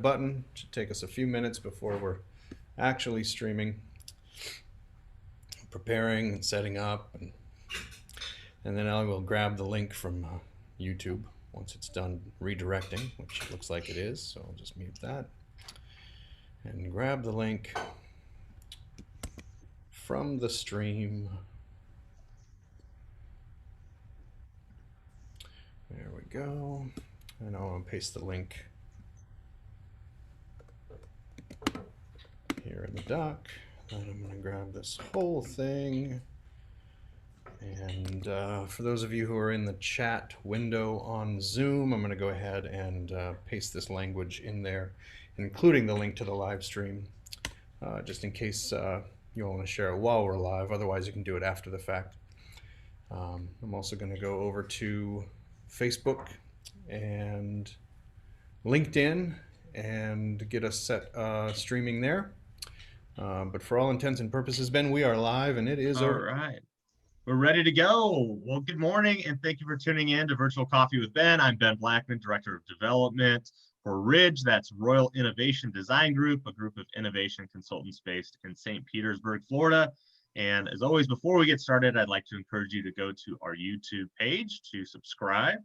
setup button. Should take us a few minutes before we're actually streaming, preparing and setting up, and then I will grab the link from YouTube once it's done redirecting, which looks like it is. So I'll just mute that and grab the link from the stream. There we go. And I'll paste the link here in the doc. Then I'm going to grab this whole thing. And for those of you who are in the chat window on Zoom, I'm going to go ahead and paste this language in there, including the link to the live stream, just in case you want to share it while we're live. Otherwise, you can do it after the fact. I'm also going to go over to Facebook and LinkedIn and get us set streaming there. But for all intents and purposes, Ben, we are live and it is over. All right. We're ready to go. Well, good morning and thank you for tuning in to Virtual Coffee with Ben. I'm Ben Blackman, Director of Development for Ridge. That's Royal Innovation Design Group, a group of innovation consultants based in St. Petersburg, Florida. And as always, before we get started, I'd like to encourage you to go to our YouTube page to subscribe.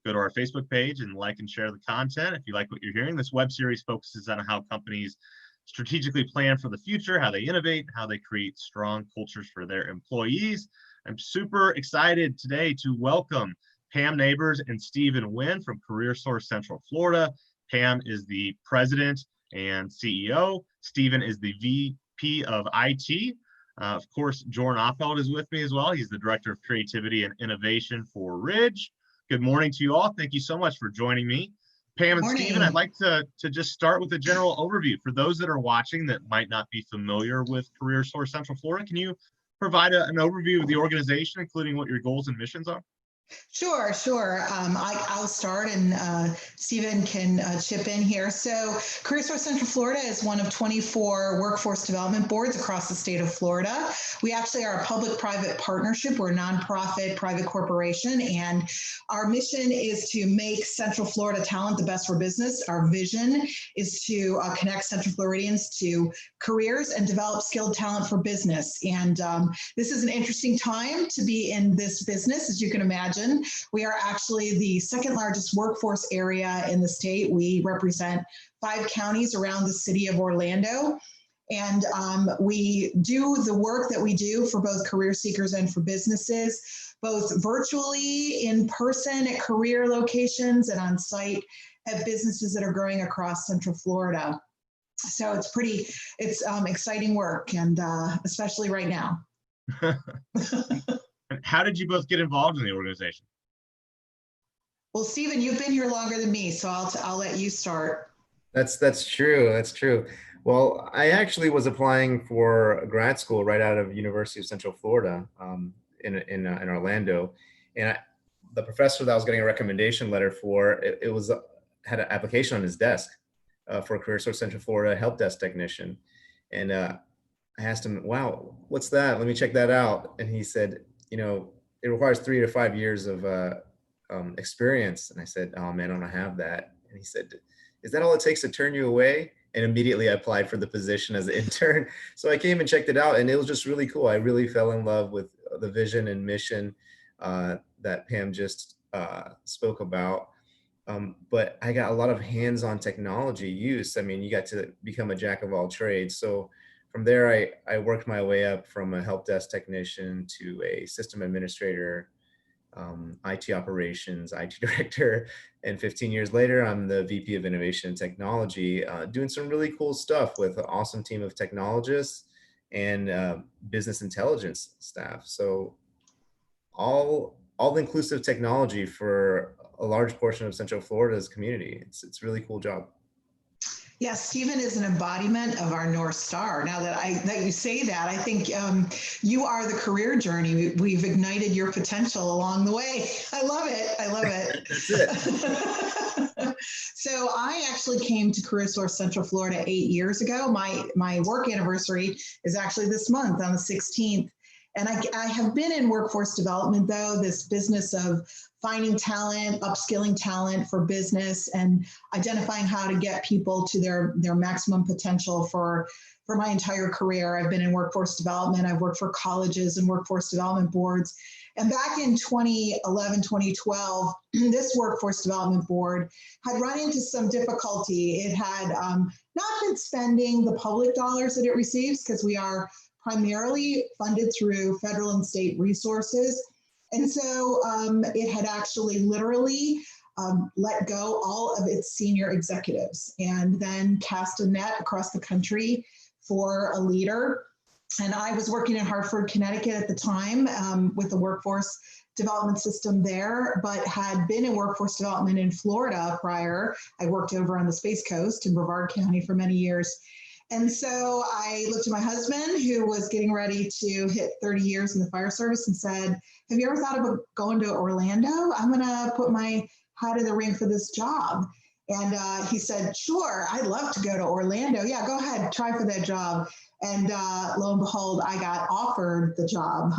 Go to our Facebook page and like and share the content. If you like what you're hearing, this web series focuses on how companies strategically plan for the future, how they innovate, how they create strong cultures for their employees. I'm super excited today to welcome Pam Nabors and Nguyen from CareerSource Central Florida. Pam is the president and CEO. Stephen is the VP of IT. Of course, Jorn Offeld is with me as well. He's the Director of Creativity and Innovation for Ridge. Good morning to you all. Thank you so much for joining me. Pam and Stephen, I'd like to just start with a general overview. For those that are watching that might not be familiar with CareerSource Central Florida, can you provide an overview of the organization, including what your goals and missions are? Sure. I'll start and Stephen can chip in here. So CareerSource Central Florida is one of 24 workforce development boards across the state of Florida. We actually are a public-private partnership. We're a nonprofit private corporation, and our mission is to make Central Florida talent the best for business. Our vision is to connect Central Floridians to careers and develop skilled talent for business. And this is an interesting time to be in this business, as you can imagine. We are actually the second largest workforce area in the state. We represent 5 counties around the city of Orlando. And we do the work that we do for both career seekers and for businesses, both virtually, in person at career locations, and on site at businesses that are growing across Central Florida. So it's exciting work, and especially right now. How did you both get involved in the organization? Well, Stephen, you've been here longer than me, so I'll let you start. That's true. That's true. Well, I actually was applying for grad school right out of University of Central Florida in Orlando, and the professor that I was getting a recommendation letter for, had an application on his desk for CareerSource Central Florida help desk technician, and I asked him, "Wow, what's that? Let me check that out." And he said, it requires 3 to 5 years of experience. And I said, "Oh man, I don't have that." And he said, "Is that all it takes to turn you away?" And immediately I applied for the position as an intern. So I came and checked it out, and it was just really cool. I really fell in love with the vision and mission that Pam just spoke about. But I got a lot of hands-on technology use. I mean, you got to become a jack of all trades. So from there, I worked my way up from a help desk technician to a system administrator, IT operations, IT director, and 15 years later, I'm the VP of Innovation and Technology, doing some really cool stuff with an awesome team of technologists and business intelligence staff. So all inclusive technology for a large portion of Central Florida's community. It's a really cool job. Yes, Stephen is an embodiment of our North Star. Now that you say that, I think you are the career journey. We've ignited your potential along the way. I love it. I love it. That's it. So I actually came to CareerSource Central Florida 8 years ago. My work anniversary is actually this month on the 16th. And I have been in workforce development, though, this business of finding talent, upskilling talent for business, and identifying how to get people to their maximum potential for my entire career. I've been in workforce development. I've worked for colleges and workforce development boards. And back in 2011, 2012, this workforce development board had run into some difficulty. It had not been spending the public dollars that it receives, because we are primarily funded through federal and state resources. And so it had actually literally let go all of its senior executives and then cast a net across the country for a leader. And I was working in Hartford, Connecticut at the time with the workforce development system there, but had been in workforce development in Florida prior. I worked over on the Space Coast in Brevard County for many years. And so I looked at my husband, who was getting ready to hit 30 years in the fire service, and said, have you ever thought about going to Orlando? I'm going to put my hat in the ring for this job. And he said, sure, I'd love to go to Orlando. Yeah, go ahead, try for that job. And lo and behold, I got offered the job,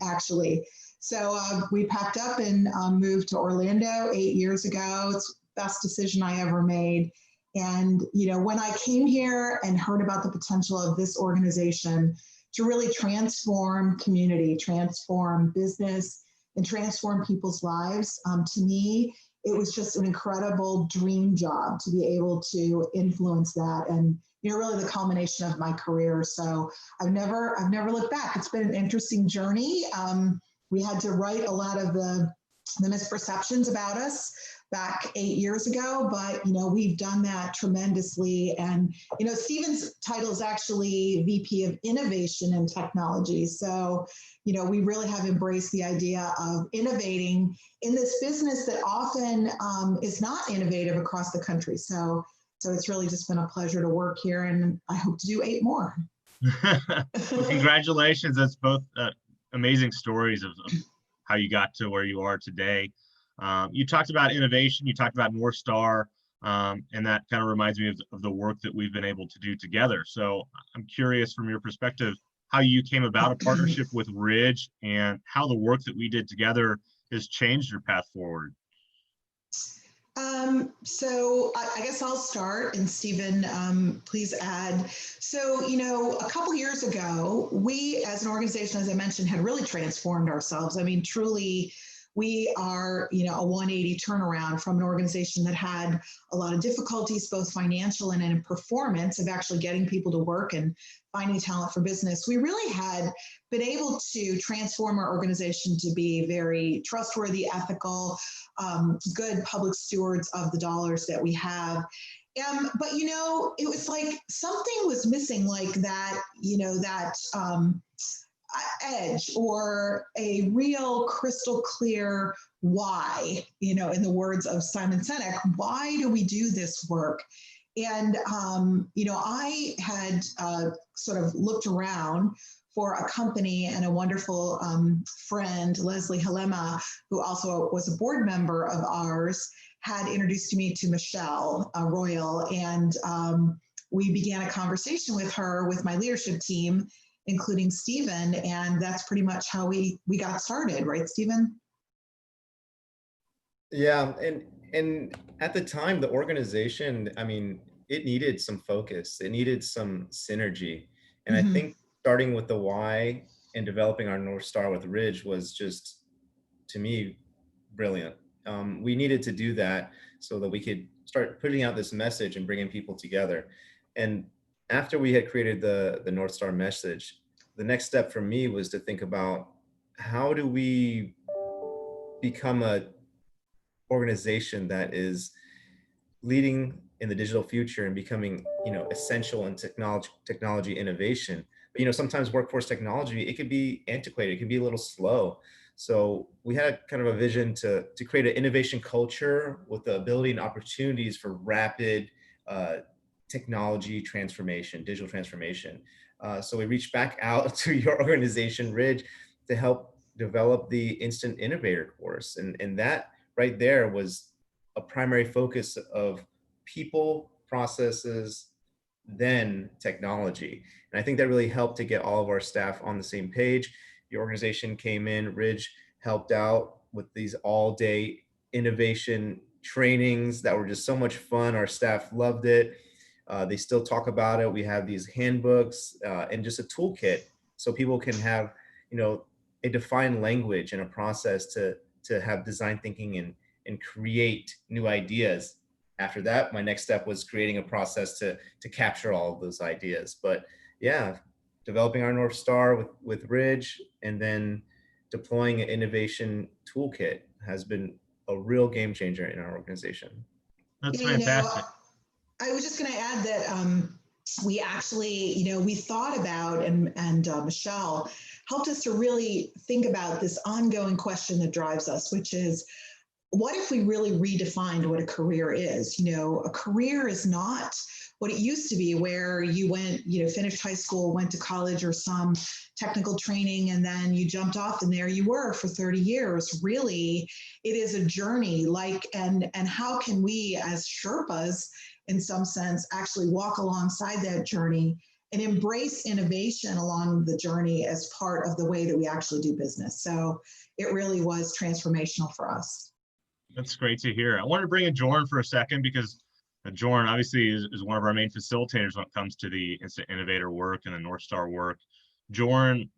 actually. So we packed up and moved to Orlando 8 years ago. It's the best decision I ever made. And, you know, when I came here and heard about the potential of this organization to really transform community, transform business, and transform people's lives, to me, it was just an incredible dream job to be able to influence that. And, you know, really the culmination of my career. So I've never looked back. It's been an interesting journey. We had to right a lot of the misperceptions about us back 8 years ago, but, you know, we've done that tremendously. And, you know, Stephen's title is actually VP of Innovation and Technology. So, you know, we really have embraced the idea of innovating in this business that often is not innovative across the country. So it's really just been a pleasure to work here, and I hope to do 8 more. Well, congratulations. That's both amazing stories of how you got to where you are today. You talked about innovation, you talked about North Star, and that kind of reminds me of the work that we've been able to do together. So I'm curious from your perspective, how you came about a partnership with Ridge and how the work that we did together has changed your path forward. So I guess I'll start, and Stephen, please add. So, you know, a couple years ago, we as an organization, as I mentioned, had really transformed ourselves. I mean, truly, we are, you know, a 180 turnaround from an organization that had a lot of difficulties, both financial and in performance, of actually getting people to work and finding talent for business. We really had been able to transform our organization to be very trustworthy, ethical, good public stewards of the dollars that we have. But, you know, it was like something was missing, like that, you know, that edge, or a real crystal clear why, you know, in the words of Simon Sinek, why do we do this work? And, you know, I had sort of looked around for a company, and a wonderful friend, Leslie Halema, who also was a board member of ours, had introduced me to Michelle Royal. And we began a conversation with her, with my leadership team, including Stephen. And that's pretty much how we got started, right, Stephen? Yeah, and at the time, the organization, I mean, it needed some focus. It needed some synergy. And I think starting with the why and developing our North Star with Ridge was just, to me, brilliant. We needed to do that so that we could start putting out this message and bringing people together. And after we had created the North Star message, the next step for me was to think about, how do we become a organization that is leading in the digital future and becoming, you know, essential in technology innovation. But, you know, sometimes workforce technology, it could be antiquated, it can be a little slow. So we had kind of a vision to create an innovation culture with the ability and opportunities for rapid technology transformation, digital transformation. So we reached back out to your organization, Ridge, to help develop the Instant Innovator course. And that right there was a primary focus of people, processes, then technology. And I think that really helped to get all of our staff on the same page, your organization came in, Ridge helped out with these all-day innovation trainings that were just so much fun. Our staff loved it. They still talk about it. We have these handbooks and just a toolkit so people can have, a defined language and a process to have design thinking and create new ideas. After that, my next step was creating a process to capture all of those ideas. But yeah, developing our North Star with Ridge and then deploying an innovation toolkit has been a real game changer in our organization. That's Yeah, fantastic. I was just going to add that we actually, we thought about, and Michelle helped us to really think about this ongoing question that drives us, which is, what if we really redefined what a career is? A career is not what it used to be, where you went, finished high school, went to college or some technical training, and then you jumped off and there you were for 30 years. Really, it is a journey, and how can we as Sherpas, in some sense, actually walk alongside that journey and embrace innovation along the journey as part of the way that we actually do business. So it really was transformational for us. That's great to hear. I want to bring in Jorn for a second, because Jorn obviously is one of our main facilitators when it comes to the Instant Innovator work and the North Star work. Jorn,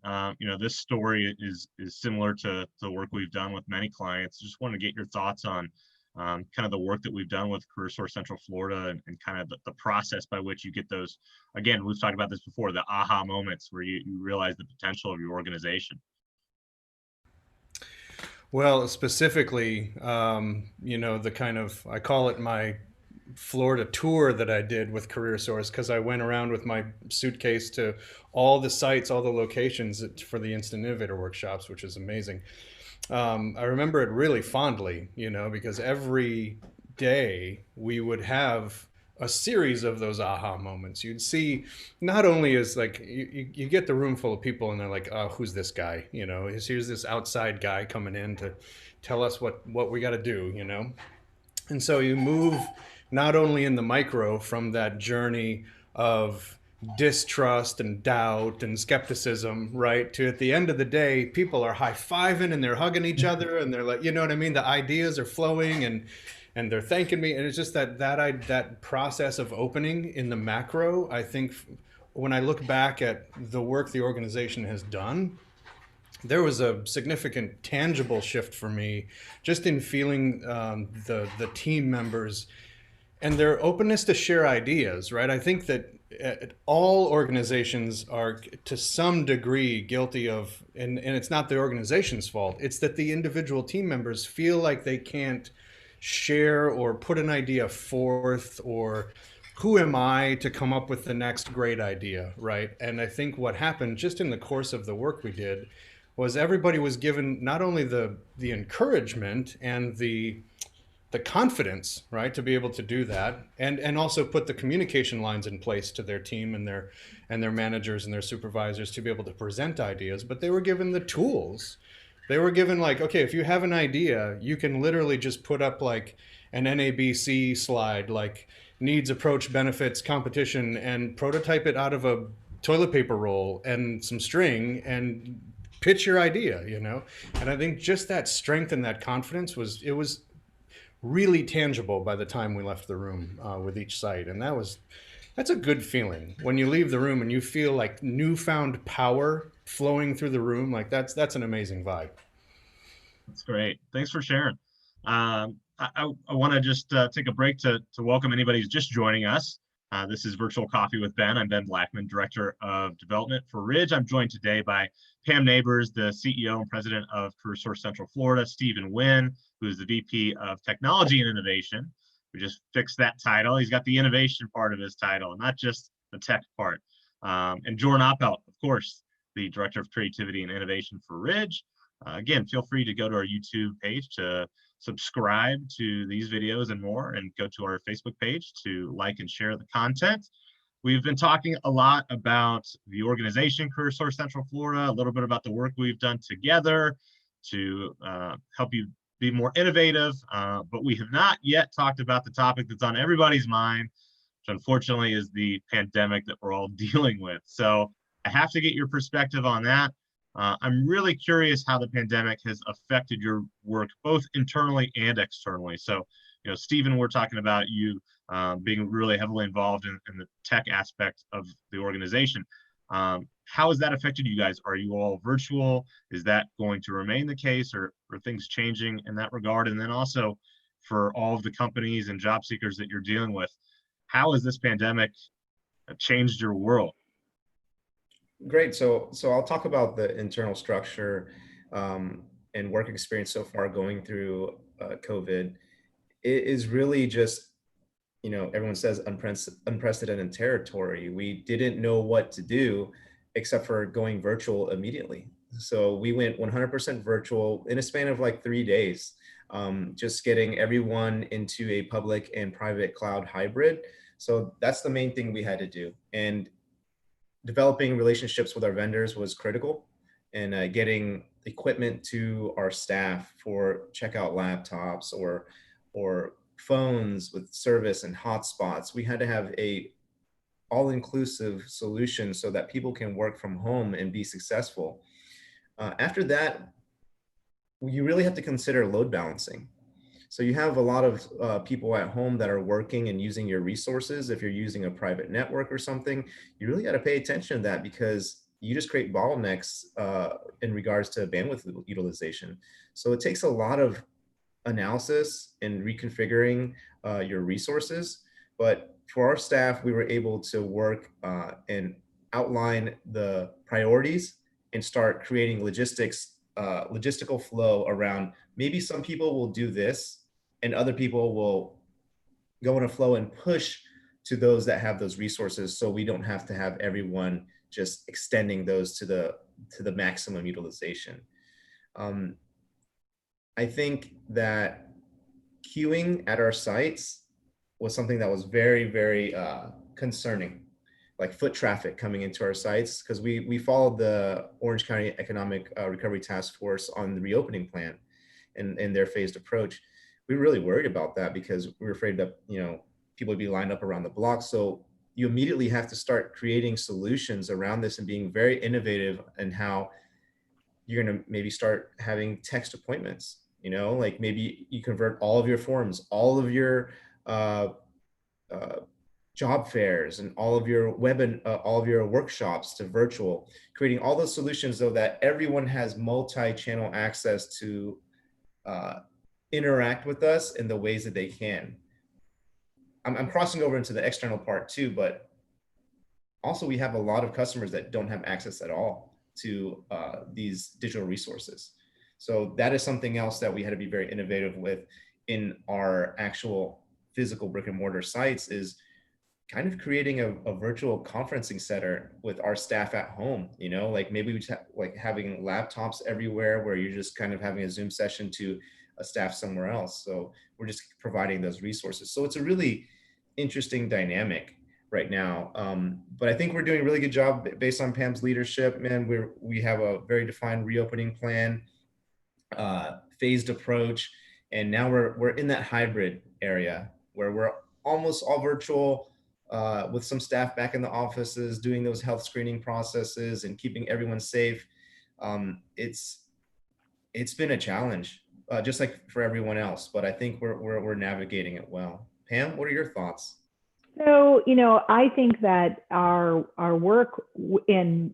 this story is similar to the work we've done with many clients. Just want to get your thoughts on kind of the work that we've done with CareerSource Central Florida and kind of the process by which you get those, again, we've talked about this before, the aha moments where you realize the potential of your organization. Well, specifically, the kind of, I call it my Florida tour that I did with CareerSource, because I went around with my suitcase to all the sites, all the locations for the Instant Innovator workshops, which is amazing. I remember it really fondly, because every day we would have a series of those aha moments. You'd see, not only is like you get the room full of people and they're like, oh, who's this guy? Here's this outside guy coming in to tell us what we got to do, And so you move not only in the micro from that journey of distrust and doubt and skepticism, right, to at the end of the day, people are high-fiving and they're hugging each other and they're like, you know what I mean? The ideas are flowing and they're thanking me. And it's just that process of opening in the macro. I think when I look back at the work the organization has done, there was a significant tangible shift for me just in feeling the team members and their openness to share ideas, right? I think that all organizations are to some degree guilty of, and it's not the organization's fault, it's that the individual team members feel like they can't share or put an idea forth, or who am I to come up with the next great idea, right? And I think what happened just in the course of the work we did was everybody was given not only the encouragement and the confidence, right, to be able to do that, and also put the communication lines in place to their team and their managers and their supervisors to be able to present ideas, but they were given the tools. They were given, like, okay, if you have an idea, you can literally just put up like an NABC slide, like needs, approach, benefits, competition, and prototype it out of a toilet paper roll and some string and pitch your idea, And I think just that strength and that confidence was really tangible by the time we left the room with each site. And that's a good feeling when you leave the room and you feel like newfound power flowing through the room. Like that's an amazing vibe. That's great. Thanks for sharing. I want to just take a break to welcome anybody who's just joining us. This is Virtual Coffee with Ben. I'm Ben Blackman, Director of Development for Ridge. I'm joined today by Pam Nabors, the CEO and President of CareerSource Central Florida, Nguyen, who's the VP of Technology and Innovation. We just fixed that title. He's got the innovation part of his title, not just the tech part. And Jorn Appelt, of course, the Director of Creativity and Innovation for Ridge. Again, feel free to go to our YouTube page to subscribe to these videos and more, and go to our Facebook page to like and share the content. We've been talking a lot about the organization, CareerSource Central Florida, a little bit about the work we've done together to help you be more innovative, but we have not yet talked about the topic that's on everybody's mind, which unfortunately is the pandemic that we're all dealing with. So I have to get your perspective on that. I'm really curious how the pandemic has affected your work, both internally and externally. So, Stephen, we're talking about you being really heavily involved in the tech aspect of the organization. How has that affected you guys? Are you all virtual? Is that going to remain the case, or are things changing in that regard? And then also, for all of the companies and job seekers that you're dealing with, how has this pandemic changed your world? Great. So I'll talk about the internal structure and work experience so far going through COVID. It is really just, everyone says unprecedented territory. We didn't know what to do except for going virtual immediately. So we went 100% virtual in a span of like 3 days, just getting everyone into a public and private cloud hybrid. So that's the main thing we had to do. And developing relationships with our vendors was critical, and getting equipment to our staff for checkout laptops or phones with service and hotspots. We had to have a all-inclusive solution so that people can work from home and be successful. After that, you really have to consider load balancing. So you have a lot of people at home that are working and using your resources. If you're using a private network or something, you really got to pay attention to that, because you just create bottlenecks in regards to bandwidth utilization. So it takes a lot of analysis and reconfiguring your resources. But for our staff, we were able to work and outline the priorities and start creating logistical flow around, maybe some people will do this and other people will go in a flow and push to those that have those resources, so we don't have to have everyone just extending those to the maximum utilization. I think that queuing at our sites was something that was very, very concerning, like foot traffic coming into our sites, because we followed the Orange County Economic Recovery Task Force on the reopening plan and their phased approach. We were really worried about that because we were afraid that people would be lined up around the block. So you immediately have to start creating solutions around this and being very innovative in how you're going to maybe start having text appointments. Like maybe you convert all of your forms, all of your job fairs, and all of your all of your workshops to virtual, creating all those solutions so that everyone has multi-channel access to interact with us in the ways that they can. I'm crossing over into the external part too, but also we have a lot of customers that don't have access at all to these digital resources. So that is something else that we had to be very innovative with in our actual physical brick and mortar sites, is kind of creating a virtual conferencing center with our staff at home. Like maybe we like having laptops everywhere where you're just kind of having a Zoom session to a staff somewhere else. So we're just providing those resources. So it's a really interesting dynamic right now. But I think we're doing a really good job based on Pam's leadership, man. We have a very defined reopening plan, phased approach. And now we're in that hybrid area where we're almost all virtual, with some staff back in the offices doing those health screening processes and keeping everyone safe. It's been a challenge, just like for everyone else, but I think we're navigating it well. Pam, what are your thoughts? So, I think that our work in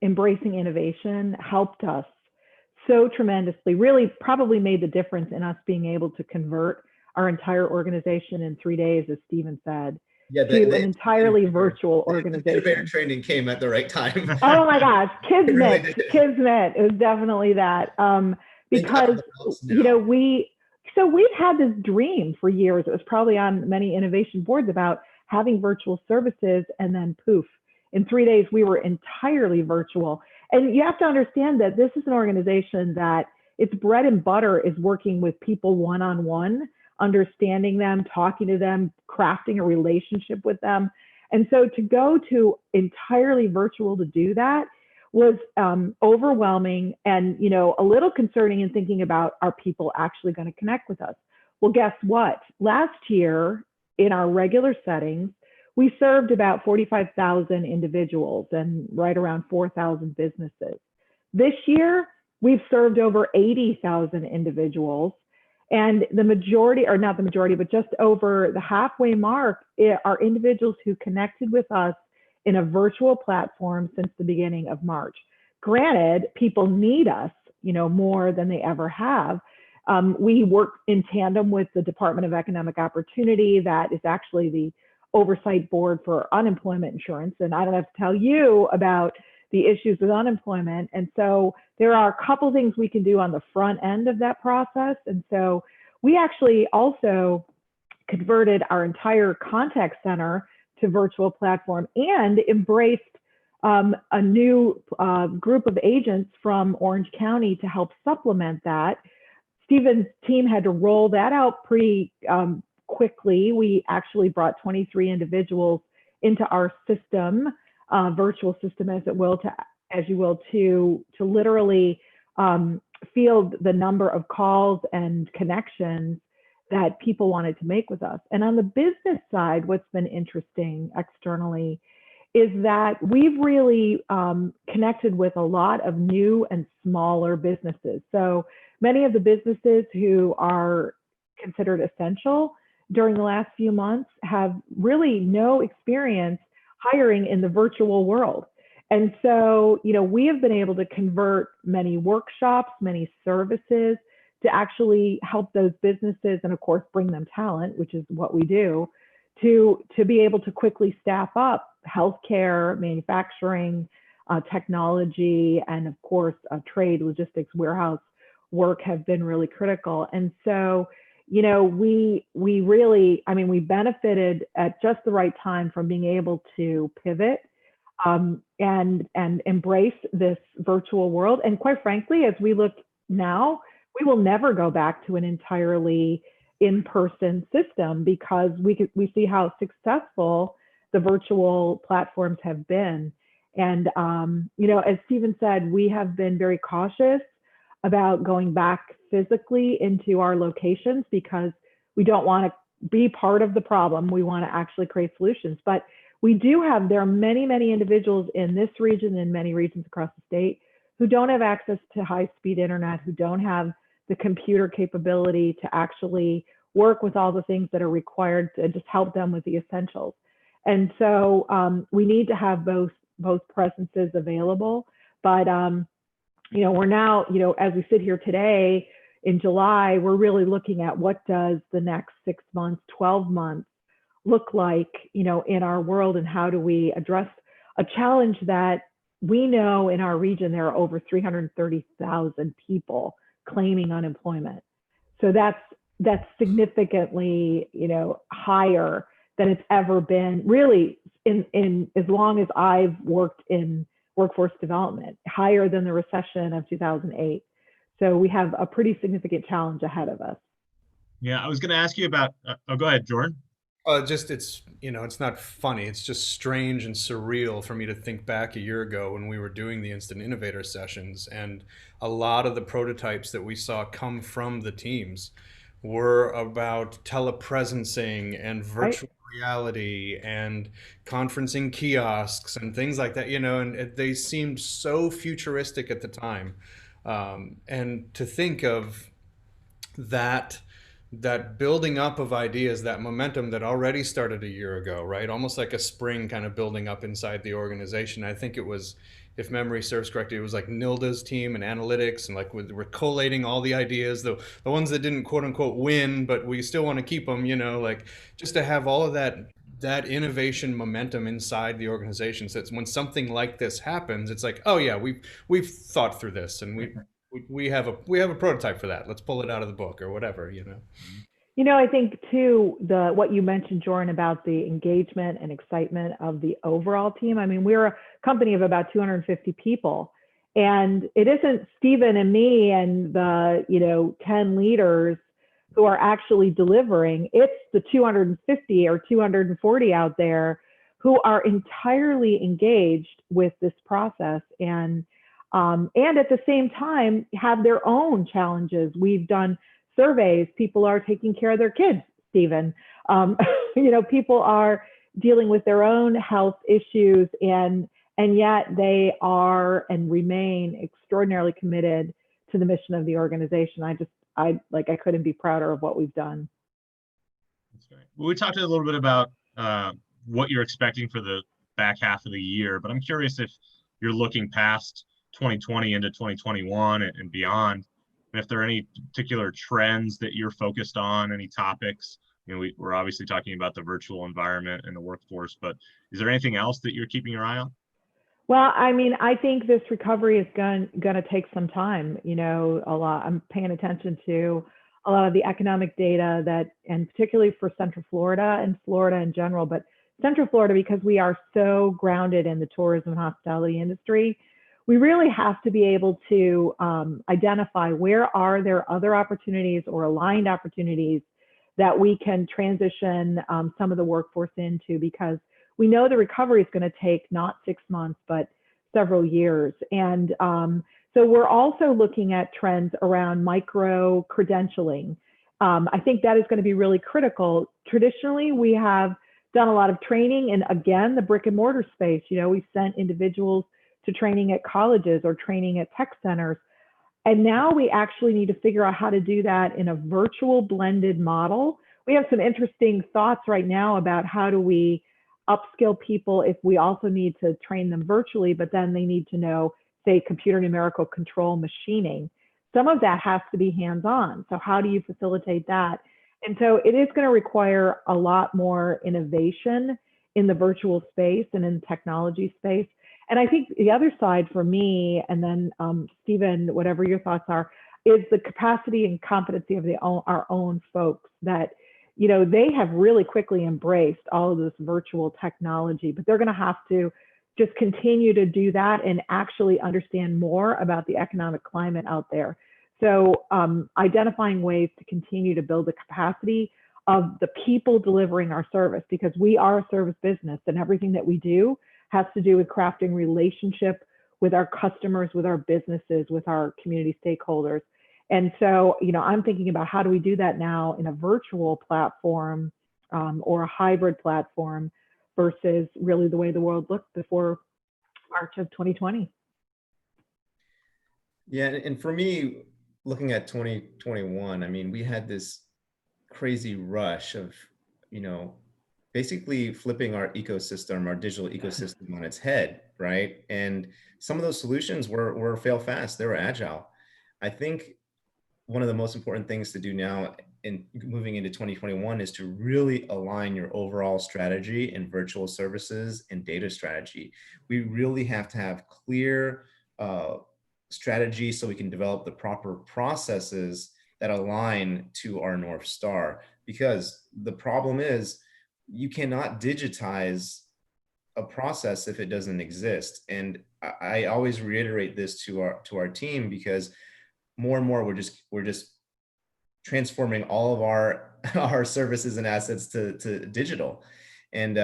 embracing innovation helped us so tremendously, really probably made the difference in us being able to convert our entire organization in 3 days, as Stephen said, to an entirely virtual organization. Innovator training came at the right time. Oh my gosh, Kismet, really Kismet. It was definitely that. Because, we've had this dream for years. It was probably on many innovation boards about having virtual services, and then poof, in 3 days, we were entirely virtual. And you have to understand that this is an organization that its bread and butter is working with people one-on-one, understanding them, talking to them, crafting a relationship with them. And so to go to entirely virtual to do that was overwhelming and, a little concerning in thinking about, are people actually going to connect with us? Well, guess what? Last year in our regular settings, we served about 45,000 individuals and right around 4,000 businesses. This year, we've served over 80,000 individuals. And the majority, or not the majority, but just over the halfway mark are individuals who connected with us in a virtual platform since the beginning of March. Granted, people need us, more than they ever have. We work in tandem with the Department of Economic Opportunity, that is actually the oversight board for unemployment insurance. And I don't have to tell you about the issues with unemployment. And so there are a couple things we can do on the front end of that process. And so we actually also converted our entire contact center to virtual platform and embraced a new group of agents from Orange County to help supplement that. Stephen's team had to roll that out pretty quickly. We actually brought 23 individuals into our system, virtual system, as you will, to literally field the number of calls and connections that people wanted to make with us. And on the business side, what's been interesting externally is that we've really connected with a lot of new and smaller businesses. So many of the businesses who are considered essential during the last few months have really no experience hiring in the virtual world. And so, we have been able to convert many workshops, many services to actually help those businesses and, of course, bring them talent, which is what we do, to be able to quickly staff up healthcare, manufacturing, technology, and, of course, trade, logistics, warehouse work have been really critical. And so, we really, we benefited at just the right time from being able to pivot and embrace this virtual world. And quite frankly, as we look now, we will never go back to an entirely in-person system because we see how successful the virtual platforms have been. And, as Stephen said, we have been very cautious about going back physically into our locations because we don't want to be part of the problem. We want to actually create solutions. But there are many, many individuals in this region and many regions across the state who don't have access to high-speed internet, who don't have the computer capability to actually work with all the things that are required to just help them with the essentials. And so we need to have both presences available. But, we're now, as we sit here today in July, we're really looking at what does the next 6 months, 12 months look like, in our world, and how do we address a challenge that we know in our region there are over 330,000 people claiming unemployment. So that's significantly, higher than it's ever been, really, in as long as I've worked in workforce development, higher than the recession of 2008. So we have a pretty significant challenge ahead of us. Yeah, I was going to ask you about, go ahead, Jordan. It's not funny. It's just strange and surreal for me to think back a year ago when we were doing the Instant Innovator sessions, and a lot of the prototypes that we saw come from the teams were about telepresencing and virtual reality and conferencing kiosks and things like that, and they seemed so futuristic at the time. And to think of that building up of ideas, that momentum that already started a year ago, right? Almost like a spring kind of building up inside the organization. I think it was, if memory serves correctly, it was like Nilda's team and analytics, and like we're collating all the ideas, the ones that didn't quote unquote win, but we still want to keep them, like just to have all of that innovation momentum inside the organization. So it's when something like this happens, it's like, oh yeah, we've thought through this, and we have a prototype for that. Let's pull it out of the book or whatever, I think too, what you mentioned, Jordan, about the engagement and excitement of the overall team. We're a company of about 250 people, and it isn't Stephen and me and the 10 leaders who are actually delivering. It's the 250 or 240 out there who are entirely engaged with this process and at the same time have their own challenges. We've done surveys. People are taking care of their kids, Stephen. People are dealing with their own health issues and And yet they are and remain extraordinarily committed to the mission of the organization. I couldn't be prouder of what we've done. That's great. Well, we talked a little bit about what you're expecting for the back half of the year, but I'm curious if you're looking past 2020 into 2021 and beyond, and if there are any particular trends that you're focused on, any topics. You know, we're obviously talking about the virtual environment and the workforce, but is there anything else that you're keeping your eye on? Well, I mean, I think this recovery is going to take some time. You know, a lot. I'm paying attention to a lot of the economic data that, and particularly for Central Florida and Florida in general, but Central Florida, because we are so grounded in the tourism and hospitality industry, we really have to be able to identify where are there other opportunities or aligned opportunities that we can transition some of the workforce into, because we know the recovery is going to take not 6 months, but several years. And so we're also looking at trends around micro credentialing. I think that is going to be really critical. Traditionally, we have done a lot of training in, again, the brick and mortar space. You know, we sent individuals to training at colleges or training at tech centers. And now we actually need to figure out how to do that in a virtual blended model. We have some interesting thoughts right now about how do we upskill people if we also need to train them virtually, but then they need to know, say, computer numerical control machining. Some of that has to be hands-on. So how do you facilitate that? And so it is going to require a lot more innovation in the virtual space and in the technology space. And I think the other side for me, and then Stephen, whatever your thoughts are, is the capacity and competency of our own folks that, you know, they have really quickly embraced all of this virtual technology, but they're going to have to just continue to do that and actually understand more about the economic climate out there. So identifying ways to continue to build the capacity of the people delivering our service, because we are a service business and everything that we do has to do with crafting relationship with our customers, with our businesses, with our community stakeholders. And so, you know, I'm thinking about how do we do that now in a virtual platform or a hybrid platform versus really the way the world looked before March of 2020. Yeah, and for me, looking at 2021, I mean, we had this crazy rush of, you know, basically flipping our ecosystem, our digital ecosystem on its head, right? And some of those solutions were fail fast, they were agile. I think one of the most important things to do now in moving into 2021 is to really align your overall strategy in virtual services and data strategy. We really have to have clear strategy so we can develop the proper processes that align to our North Star. Because the problem is you cannot digitize a process if it doesn't exist. And I always reiterate this to our team, because more and more we're just transforming all of our services and assets to digital. And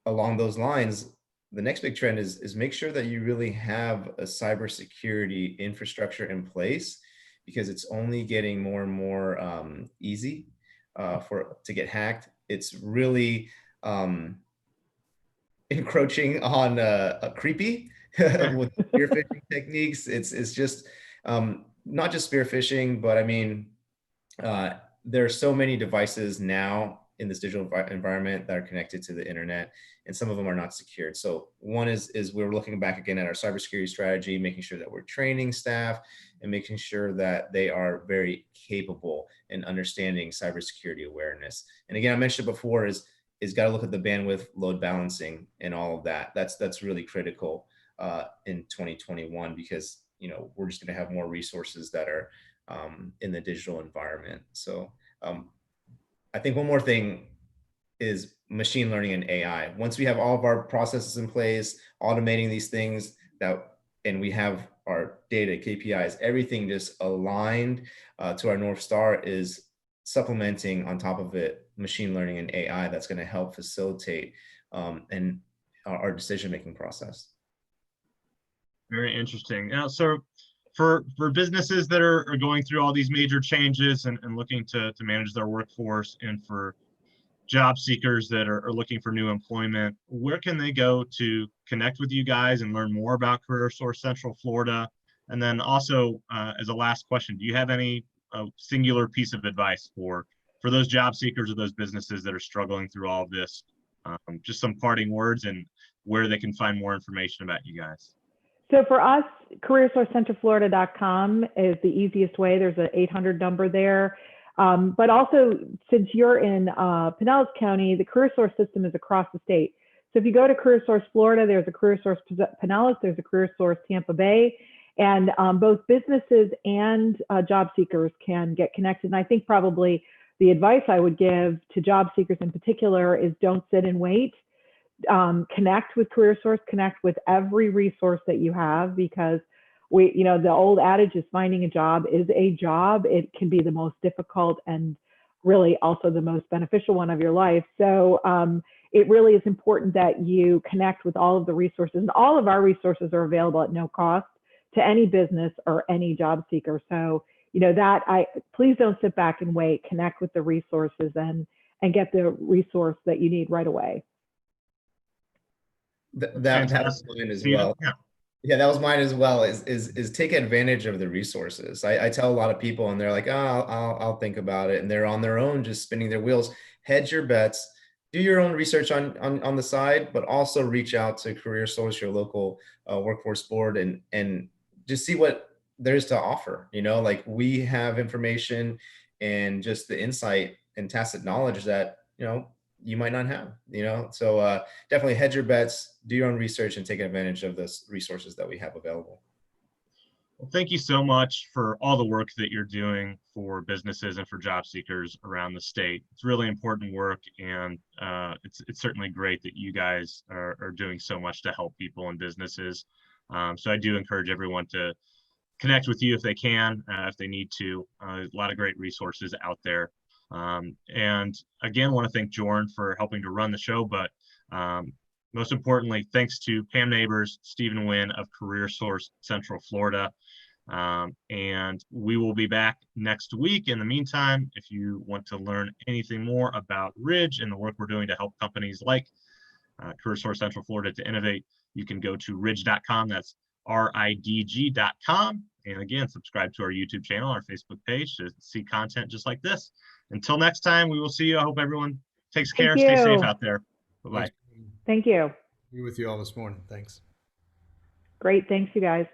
along those lines, the next big trend is make sure that you really have a cybersecurity infrastructure in place, because it's only getting more and more easy to get hacked. It's really encroaching on creepy with spear phishing techniques. It's just not just spear phishing, but I mean, there are so many devices now in this digital environment that are connected to the internet, and some of them are not secured. So one is we're looking back again at our cybersecurity strategy, making sure that we're training staff and making sure that they are very capable in understanding cybersecurity awareness. And again, I mentioned before is got to look at the bandwidth load balancing and all of that. That's really critical in 2021, because you know we're just going to have more resources that are in the digital environment. So I think one more thing is machine learning and AI. Once we have all of our processes in place, automating these things and we have our data, KPIs, everything just aligned to our North Star, is supplementing on top of it machine learning and AI that's going to help facilitate our decision-making process. Very interesting. Now, so for businesses that are going through all these major changes and looking to manage their workforce, and for job seekers that are looking for new employment, where can they go to connect with you guys and learn more about CareerSource Central Florida? And then also, as a last question, do you have any singular piece of advice for those job seekers or those businesses that are struggling through all of this? Just some parting words and where they can find more information about you guys. So for us, CareerSourceCentralFlorida.com is the easiest way. There's an 800 number there. But also, since you're in Pinellas County, the CareerSource system is across the state. So if you go to CareerSource Florida, there's a CareerSource Pinellas, there's a CareerSource Tampa Bay, and both businesses and job seekers can get connected. And I think probably the advice I would give to job seekers in particular is don't sit and wait. Connect with CareerSource, connect with every resource that you have, because the old adage is finding a job is a job. It can be the most difficult and really also the most beneficial one of your life. So it really is important that you connect with all of the resources, and all of our resources are available at no cost to any business or any job seeker. So, please don't sit back and wait, connect with the resources and get the resource that you need right away. That was mine as well. Yeah, that was mine as well. Is take advantage of the resources. I tell a lot of people, and they're like, "Oh, I'll think about it," and they're on their own, just spinning their wheels. Hedge your bets. Do your own research on the side, but also reach out to CareerSource, your local workforce board, and just see what there's to offer. Like, we have information and just the insight and tacit knowledge that you might not have, so definitely hedge your bets, do your own research, and take advantage of the resources that we have available. Well, thank you so much for all the work that you're doing for businesses and for job seekers around the state. It's really important work, and it's certainly great that you guys are doing so much to help people and businesses. So I do encourage everyone to connect with you if they can, if they need to. A lot of great resources out there. And again, want to thank Jorn for helping to run the show, but most importantly, thanks to Pam Nabors, Stephen Nguyen of CareerSource Central Florida. And we will be back next week. In the meantime, if you want to learn anything more about Ridge and the work we're doing to help companies like CareerSource Central Florida to innovate, you can go to ridge.com. That's RIDG.com. And again, subscribe to our YouTube channel, our Facebook page, to see content just like this. Until next time, we will see you. I hope everyone takes care. Stay safe out there. Bye-bye. Thank you. Be with you all this morning. Thanks. Great. Thanks, you guys.